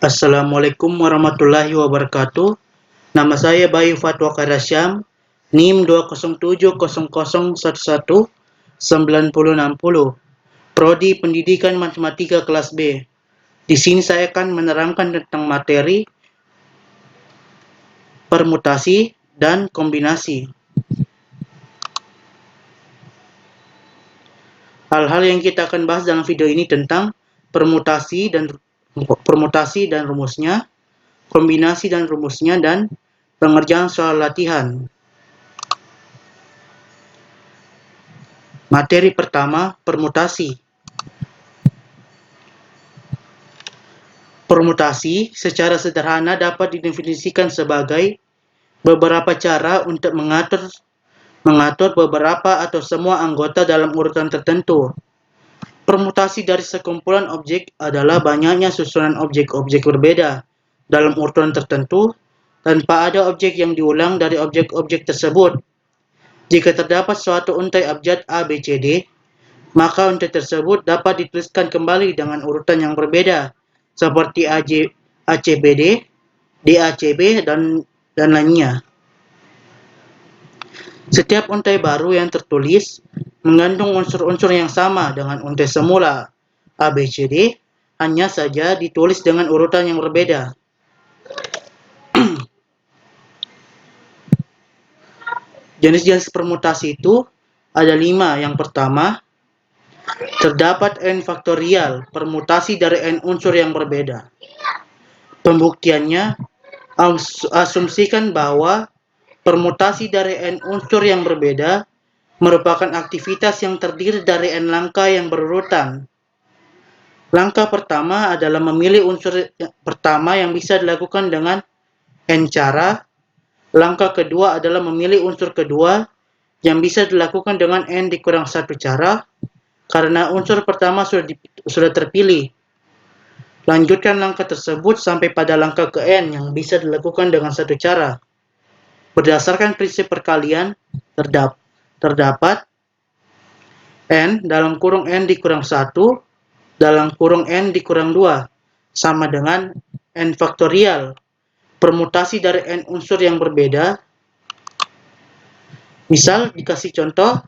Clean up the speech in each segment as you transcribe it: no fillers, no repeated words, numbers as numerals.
Assalamualaikum warahmatullahi wabarakatuh. Nama saya Bayu Fatwa Karasyam, NIM 20700119060, Prodi Pendidikan Matematika kelas B. Di sini saya akan menerangkan tentang materi permutasi dan kombinasi. Hal-hal yang kita akan bahas dalam video ini tentang permutasi dan rumusnya, kombinasi dan rumusnya, dan pengerjaan soal latihan. Materi pertama, permutasi. Permutasi secara sederhana dapat didefinisikan sebagai beberapa cara untuk mengatur beberapa atau semua anggota dalam urutan tertentu. Permutasi dari sekumpulan objek adalah banyaknya susunan objek-objek berbeda dalam urutan tertentu tanpa ada objek yang diulang dari objek-objek tersebut. Jika terdapat suatu untai abjad A, B, C, D, maka untai tersebut dapat dituliskan kembali dengan urutan yang berbeda, seperti ACBD, DACB, dan lainnya. Setiap untai baru yang tertulis mengandung unsur-unsur yang sama dengan untai semula ABCD, hanya saja ditulis dengan urutan yang berbeda. Jenis-jenis permutasi itu ada 5. Yang pertama, terdapat n faktorial, permutasi dari n unsur yang berbeda. Pembuktiannya, asumsikan bahwa permutasi dari n unsur yang berbeda merupakan aktivitas yang terdiri dari n langkah yang berurutan. Langkah pertama adalah memilih unsur pertama yang bisa dilakukan dengan n cara. Langkah kedua adalah memilih unsur kedua yang bisa dilakukan dengan n dikurang 1 cara, karena unsur pertama sudah terpilih. Lanjutkan langkah tersebut sampai pada langkah ke n yang bisa dilakukan dengan 1 cara. Berdasarkan prinsip perkalian, terdapat n dalam kurung n dikurang 1 dalam kurung n dikurang 2 sama dengan n faktorial, permutasi dari n unsur yang berbeda. Misal dikasih contoh,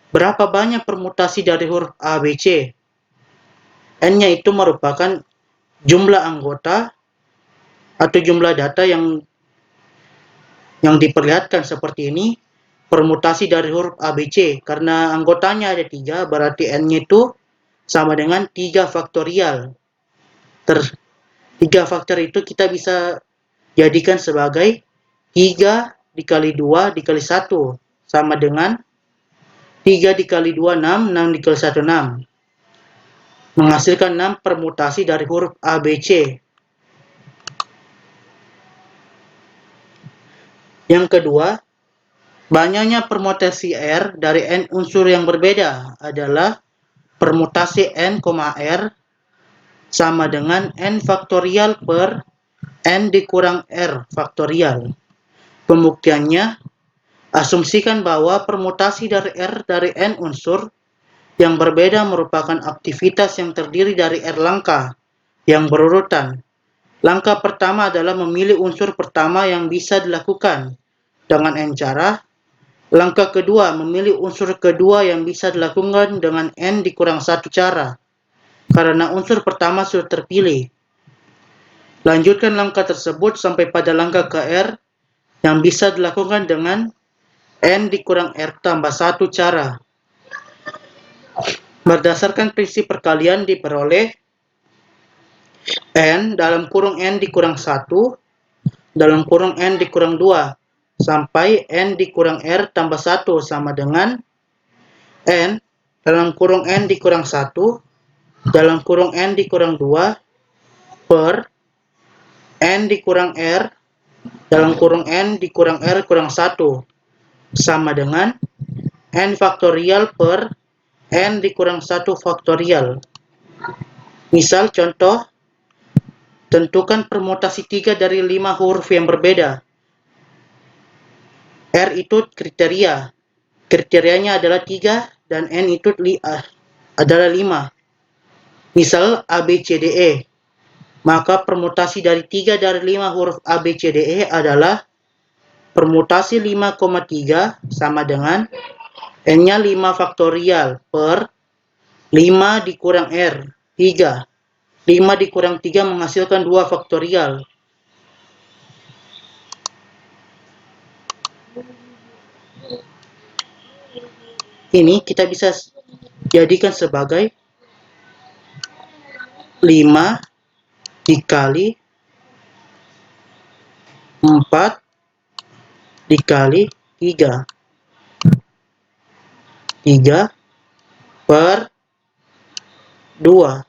berapa banyak permutasi dari huruf A, B, C? N-nya itu merupakan jumlah anggota atau jumlah data yang diperlihatkan seperti ini, permutasi dari huruf A, B, C. Karena anggotanya ada 3, berarti N-nya itu sama dengan 3 faktorial. 3 faktor itu kita bisa jadikan sebagai 3 dikali 2 dikali 1 sama dengan 3 dikali 2, 6, 6 dikali 1, 6. Menghasilkan 6 permutasi dari huruf A, B, C. Yang kedua, banyaknya permutasi R dari N unsur yang berbeda adalah permutasi N, R sama dengan N faktorial per N dikurang R faktorial. Pembuktiannya, asumsikan bahwa permutasi dari R dari N unsur yang berbeda merupakan aktivitas yang terdiri dari R langkah yang berurutan. Langkah pertama adalah memilih unsur pertama yang bisa dilakukan dengan N cara. Langkah kedua, memilih unsur kedua yang bisa dilakukan dengan N dikurang 1 cara, karena unsur pertama sudah terpilih. Lanjutkan langkah tersebut sampai pada langkah ke R yang bisa dilakukan dengan N dikurang R tambah 1 cara. Berdasarkan prinsip perkalian diperoleh N dalam kurung N dikurang 1 dalam kurung N dikurang 2 sampai N dikurang R tambah 1 sama dengan N dalam kurung N dikurang 1 dalam kurung N dikurang 2 per N dikurang R dalam kurung N dikurang R kurang 1 sama dengan N faktorial per N dikurang 1 faktorial. Misal contoh, tentukan permutasi 3 dari 5 huruf yang berbeda. R itu kriteria. Kriterianya adalah 3 dan N itu adalah 5. Misal A, B, C, D, E. Maka permutasi dari 3 dari 5 huruf A, B, C, D, E adalah permutasi 5,3 sama dengan N-nya 5 faktorial per 5 dikurang R, 3. 5 dikurang 3 menghasilkan 2 faktorial. Ini kita bisa jadikan sebagai 5 dikali 4 dikali 3. 3 per 2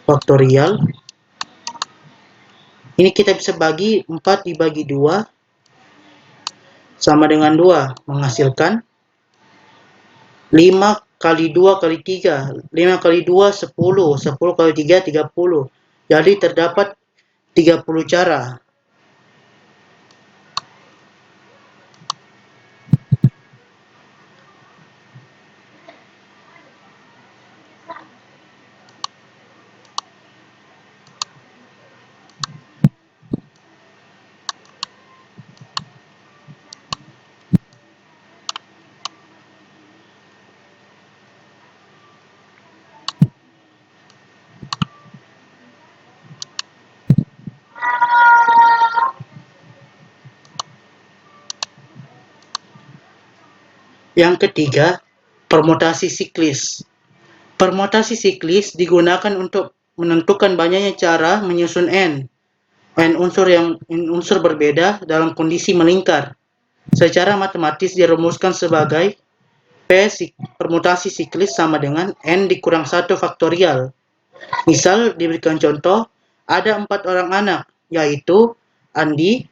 faktorial. Ini kita bisa bagi 4 dibagi 2 sama dengan 2, menghasilkan 5 kali 2 kali 3. 5 kali 2, 10. 10 kali 3, 30. Jadi terdapat 30 cara. Yang ketiga, permutasi siklis. Permutasi siklis digunakan untuk menentukan banyaknya cara menyusun N unsur berbeda dalam kondisi melingkar. Secara matematis dirumuskan sebagai P permutasi siklis sama dengan N dikurang 1 faktorial. Misal diberikan contoh, ada 4 orang anak, yaitu Andi,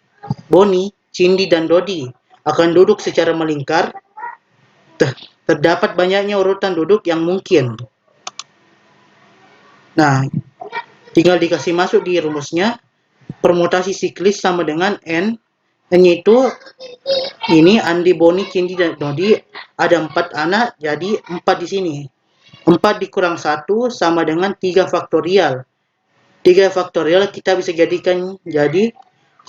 Boni, Cindy, dan Dodi akan duduk secara melingkar. Terdapat banyaknya urutan duduk yang mungkin. Nah, tinggal dikasih masuk di rumusnya. Permutasi siklis sama dengan N. N-nya itu ini Andi, Boni, Cindy, dan Dodi. Ada 4 anak, jadi 4 di sini. 4 dikurang 1 sama dengan 3 faktorial. 3 faktorial kita bisa jadikan jadi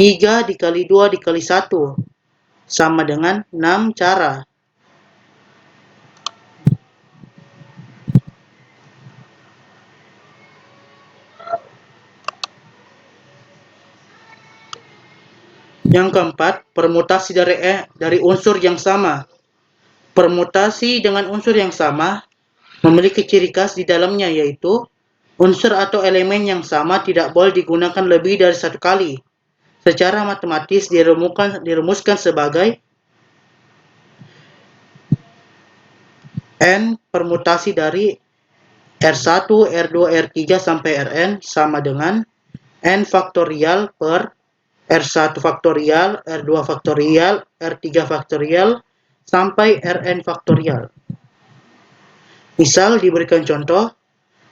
3 dikali 2 dikali 1 sama dengan 6 cara. Yang keempat, permutasi dari unsur yang sama. Permutasi dengan unsur yang sama memiliki ciri khas di dalamnya, yaitu unsur atau elemen yang sama tidak boleh digunakan lebih dari 1 kali. Secara matematis dirumuskan sebagai N permutasi dari R1, R2, R3 sampai Rn sama dengan N faktorial per R1 faktorial, R2 faktorial, R3 faktorial, sampai Rn faktorial. Misal diberikan contoh,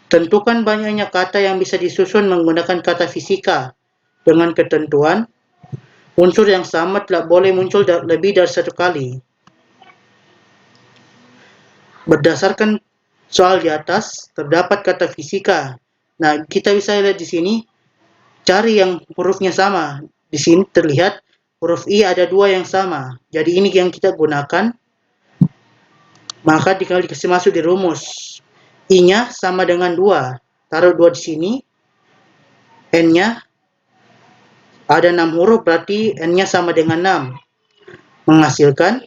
tentukan banyaknya kata yang bisa disusun menggunakan kata fisika dengan ketentuan unsur yang sama tidak boleh muncul lebih dari 1 kali. Berdasarkan soal di atas, terdapat kata fisika. Nah, kita bisa lihat di sini, cari yang hurufnya sama. Di sini terlihat huruf I ada 2 yang sama. Jadi ini yang kita gunakan. Maka tinggal dikasih masuk di rumus. I-nya sama dengan 2. Taruh 2 di sini. N-nya ada 6 huruf, berarti N-nya sama dengan 6. Menghasilkan,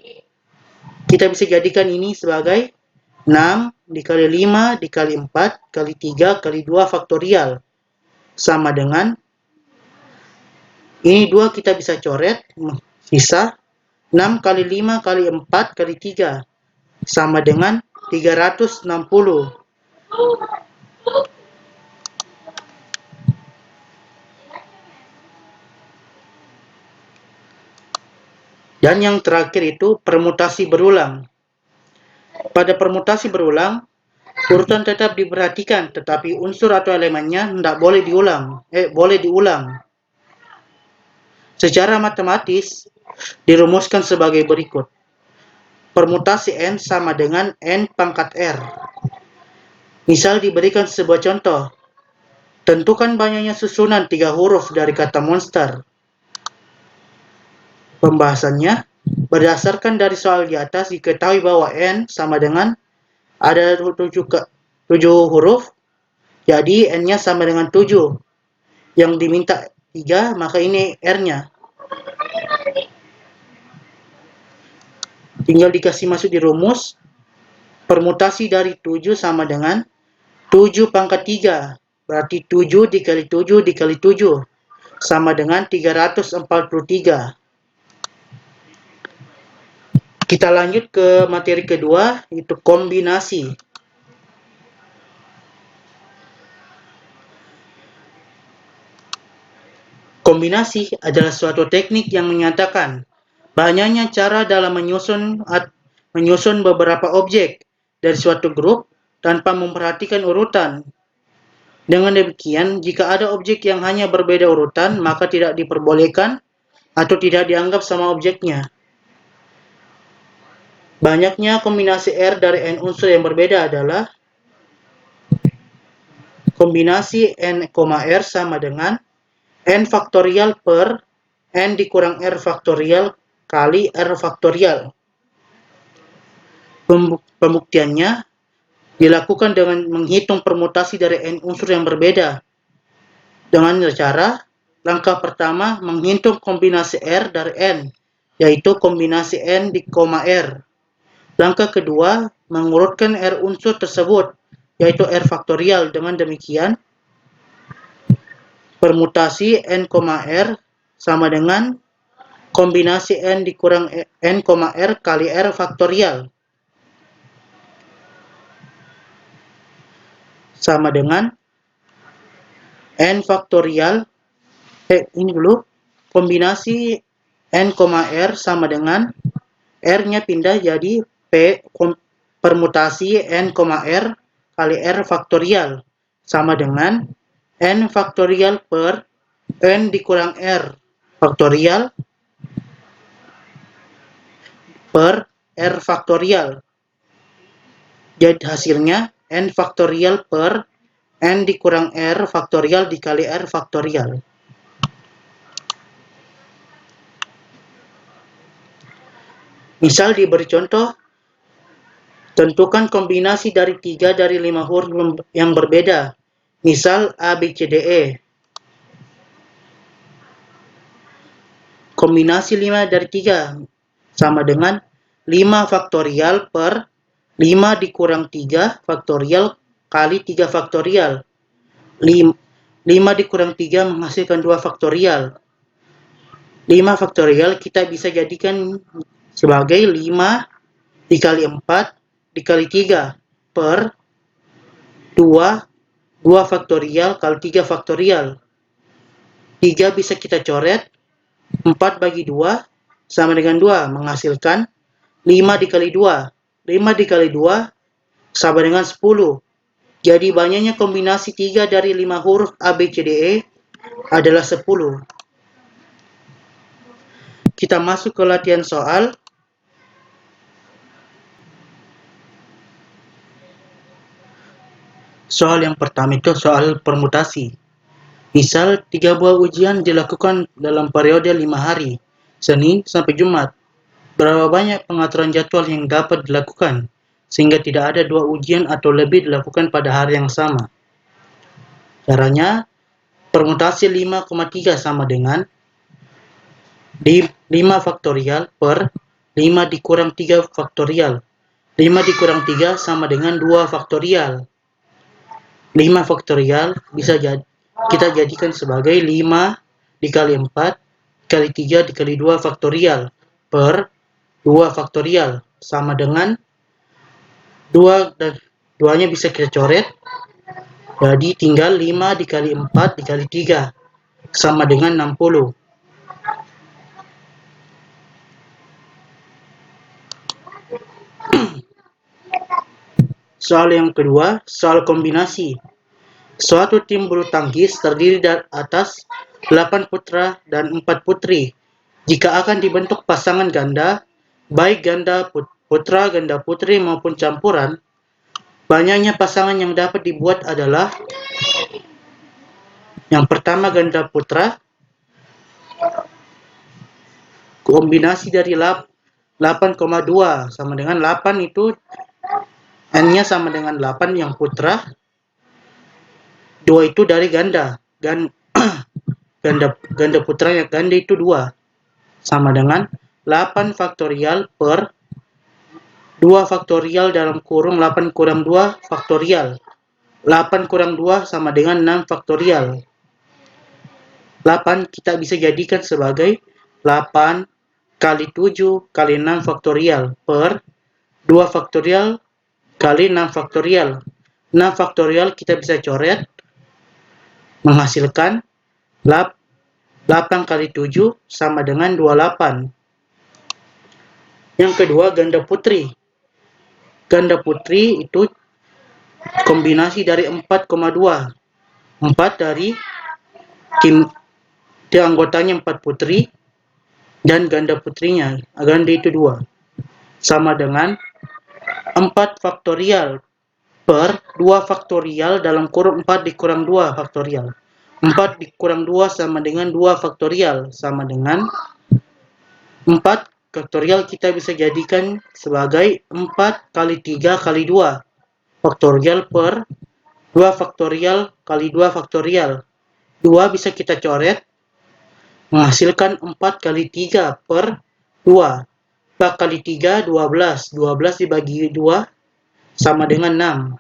kita bisa jadikan ini sebagai 6 dikali 5 dikali 4 kali 3 kali 2 faktorial. Sama dengan, ini 2 kita bisa coret, sisa 6 kali 5 kali 4 kali 3. Sama dengan 360. Dan yang terakhir itu permutasi berulang. Pada permutasi berulang, urutan tetap diperhatikan, tetapi unsur atau elemennya tidak boleh diulang. Secara matematis dirumuskan sebagai berikut. Permutasi N sama dengan N pangkat R. Misal diberikan sebuah contoh. Tentukan banyaknya susunan 3 huruf dari kata monster. Pembahasannya, berdasarkan dari soal di atas diketahui bahwa N sama dengan ada 7 huruf, jadi N-nya sama dengan 7. Yang diminta 3, maka ini R-nya. Tinggal dikasih masuk di rumus, permutasi dari 7 sama dengan 7 pangkat 3. Berarti 7 dikali 7 dikali 7 sama dengan 343. Kita lanjut ke materi kedua, yaitu kombinasi. Kombinasi adalah suatu teknik yang menyatakan banyaknya cara dalam menyusun beberapa objek dari suatu grup tanpa memperhatikan urutan. Dengan demikian, jika ada objek yang hanya berbeda urutan, maka tidak diperbolehkan atau tidak dianggap sama objeknya. Banyaknya kombinasi R dari N unsur yang berbeda adalah kombinasi N, R sama dengan N faktorial per N dikurang R faktorial kali R faktorial. Pembuktiannya dilakukan dengan menghitung permutasi dari N unsur yang berbeda. Dengan cara, langkah pertama menghitung kombinasi R dari N, yaitu kombinasi N di koma R. Langkah kedua, mengurutkan R unsur tersebut, yaitu R faktorial. Dengan demikian, permutasi N, R sama dengan kombinasi N dikurang N, R kali R faktorial. Sama dengan N faktorial, ini dulu, kombinasi N, R sama dengan R-nya pindah jadi permutasi N, R kali R faktorial sama dengan N faktorial per N dikurang R faktorial per R faktorial. Jadi hasilnya N faktorial per N dikurang R faktorial dikali R faktorial. Misal diberi contoh, tentukan kombinasi dari 3 dari 5 huruf yang berbeda. Misal A, B, C, D, E. Kombinasi 5 dari 3 sama dengan 5 faktorial per 5 dikurang 3 faktorial kali 3 faktorial. 5 dikurang 3 menghasilkan 2 faktorial. 5 faktorial kita bisa jadikan sebagai 5 dikali 4 dikali 3 per 2 faktorial kali 3 faktorial. 3 bisa kita coret, 4 bagi 2 sama dengan 2, menghasilkan 5 dikali 2. 5 dikali 2 sama dengan 10. Jadi banyaknya kombinasi 3 dari 5 huruf A, B, C, D, E adalah 10. Kita masuk ke latihan soal. Soal yang pertama itu soal permutasi. Misal, 3 buah ujian dilakukan dalam periode 5 hari, Senin sampai Jumat. Berapa banyak pengaturan jadwal yang dapat dilakukan, sehingga tidak ada 2 ujian atau lebih dilakukan pada hari yang sama? Caranya, permutasi 5,3 sama dengan 5 faktorial per 5 dikurang 3 faktorial. 5 dikurang 3 sama dengan 2 faktorial. 5 faktorial bisa kita jadikan sebagai 5 dikali 4 dikali 3 dikali 2 faktorial per 2 faktorial sama dengan 2, dan 2-nya bisa kita coret, jadi tinggal 5 dikali 4 dikali 3 sama dengan 60. Soal yang kedua, soal kombinasi. Suatu tim bulu tangkis terdiri dari atas 8 putra dan 4 putri. Jika akan dibentuk pasangan ganda, baik ganda putra, ganda putri maupun campuran, banyaknya pasangan yang dapat dibuat adalah Yang pertama ganda putra, kombinasi dari 8,2 sama dengan 8 itu N-nya sama dengan 8 yang putra, 2 itu dari ganda. Ganda putranya, ganda itu 2. Sama dengan 8 faktorial per 2 faktorial dalam kurung 8 kurang 2 faktorial. 8 kurang 2 sama dengan 6 faktorial. 8 kita bisa jadikan sebagai 8 kali 7 kali 6 faktorial per 2 faktorial kali 6 faktorial. 6 faktorial kita bisa coret, menghasilkan 8 kali 7 sama dengan 28. Yang kedua, ganda putri. Ganda putri itu kombinasi dari 4,2. 4 dari anggotanya 4 putri dan ganda putrinya, ganda itu 2. Sama dengan 4 faktorial per 2 faktorial dalam kurung 4 dikurang 2 faktorial. 4 dikurang 2 sama dengan 2 faktorial, sama dengan 4 faktorial kita bisa jadikan sebagai 4 kali 3 kali 2 faktorial per 2 faktorial kali 2 faktorial. 2 bisa kita coret, menghasilkan 4 kali 3 per 2. 4 kali 3, 12. 12 dibagi 2 sama dengan 6.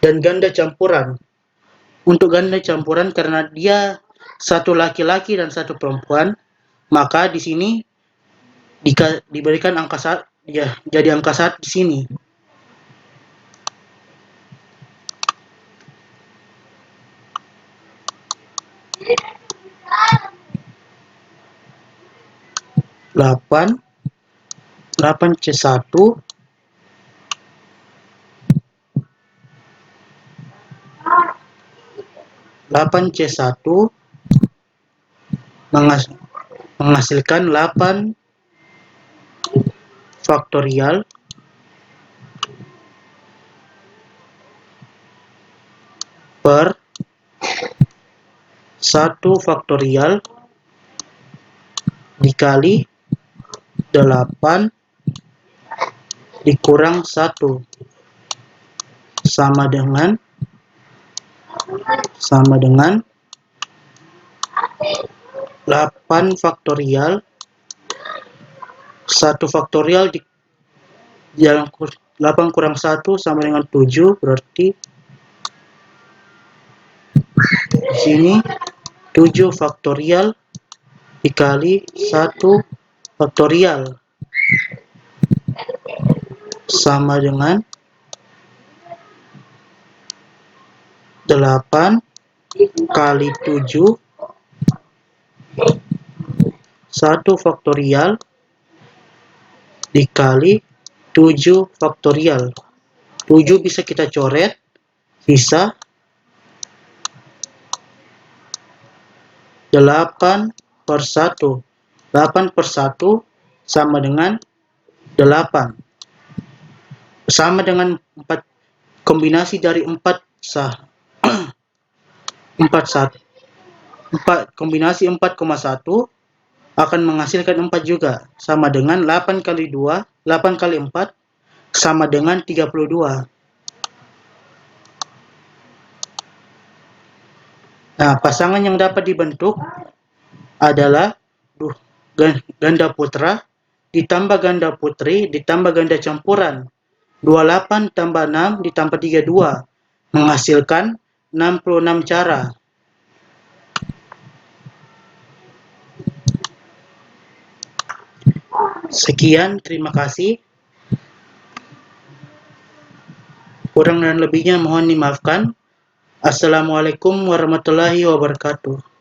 Dan ganda campuran. Untuk ganda campuran, karena dia satu laki-laki dan satu perempuan, maka di sini diberikan angka 1, ya, jadi angka 1 di sini. Delapan C1 menghasilkan 8 faktorial per 1 faktorial dikali 8 dikurang 1 sama dengan 8 faktorial 1 faktorial di 8 kurang 1 sama dengan 7, berarti di sini 7 faktorial dikali 1 faktorial sama dengan 8 kali 7 1 faktorial dikali 7 faktorial. 7 bisa kita coret, sisa 8 per 1. 8 per 1 sama dengan 8. Sama dengan 4, kombinasi dari 4 kombinasi 4,1 akan menghasilkan 4 juga, sama dengan 8 kali 2, 8 kali 4 sama dengan 32. Nah, pasangan yang dapat dibentuk adalah ganda putra ditambah ganda putri ditambah ganda campuran. 28 tambah 6 ditambah 32 menghasilkan 66 cara. Sekian, terima kasih. Kurang dan lebihnya mohon dimaafkan. Assalamualaikum warahmatullahi wabarakatuh.